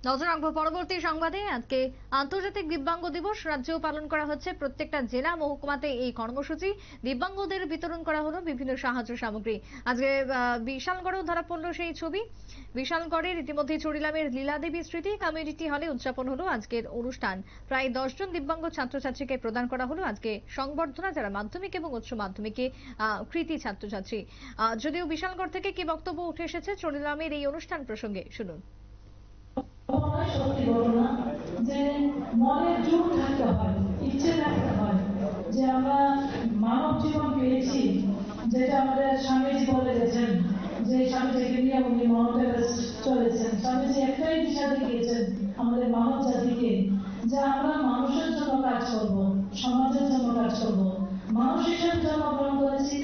নজর রাখবো পরবর্তী সংবাদে। আজকে আন্তর্জাতিক দিব্যাঙ্গ দিবস রাজ্যেও পালন করা হচ্ছে। প্রত্যেকটা জেলা মহকুমাতে এই কর্মসূচি। দিব্যাঙ্গদের বিতরণ করা হলো বিভিন্ন সাহায্য সামগ্রী। আজকে বিশালগড়েও ধরা পড়লো সেই ছবি। বিশালগড়ের ইতিমধ্যে চরিলামের লীলাদেবী স্মৃতি কমিউনিটি হলে উদযাপন হলো আজকের অনুষ্ঠান। প্রায় 10 জন দিব্যাঙ্গ ছাত্রছাত্রীকে প্রদান করা হলো আজকে সংবর্ধনা, যারা মাধ্যমিক এবং উচ্চ মাধ্যমিকে কৃতী ছাত্রছাত্রী। যদিও বিশালগড় থেকে কি বক্তব্য উঠে এসেছে চরিলামের এই অনুষ্ঠান প্রসঙ্গে শুনুন। সত্যি ঘটনা যে মনের জোর থাকতে হয়, ইচ্ছে থাকতে হয় যে আমরা মানব জীবন পেয়েছি, যেটা আমাদের স্বামীজি বলে গেছেন যে স্বামীজিকে নিয়ে উনি মাউন্ট এভারেস্ট চলেছেন। স্বামীজি একটাই দিশা দেখিয়েছেন আমাদের মানব জাতিকে, যে আমরা মানুষের জন্য কাজ করব, সমাজের জন্য কাজ করব। মানুষ হিসেবে জন্মগ্রহণ করেছি,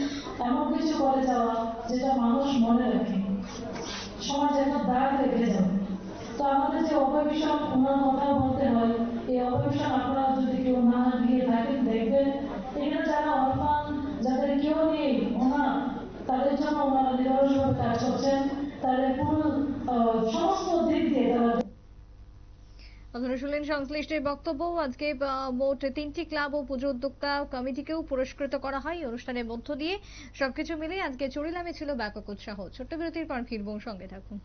এমন কিছু করে যাওয়া যেটা মানুষ মনে রাখে, সমাজে একটা দাগ রেখে যাবে। তো আমাদের যে অপবিশ্বাস, ওনার কথা বলতে হয়, এই অপবিশ্বাস আপনারা যদি কেউ না দিয়ে থাকেন দেখবেন এখানে যারা অর্ফান, যাদের কেউ নেই, ওনার তাদের জন্য ওনারা নিরলসভাবে কাজ করছেন। তাদের পুরো সমস্ত দিক দিয়ে তারা। আপনারা শুনলেন সংশ্লিষ্টের বক্তব্য। আজকে মোট 3টি ক্লাব ও পুজো উদ্যোক্তা কমিটিকেও পুরস্কৃত করা হয় অনুষ্ঠানের মধ্য দিয়ে। সবকিছু মিলে আজকে চরিলামে ছিল ব্যাপক উৎসাহ। ছোট্ট বিরতির পর ফিরবো, সঙ্গে থাকুন।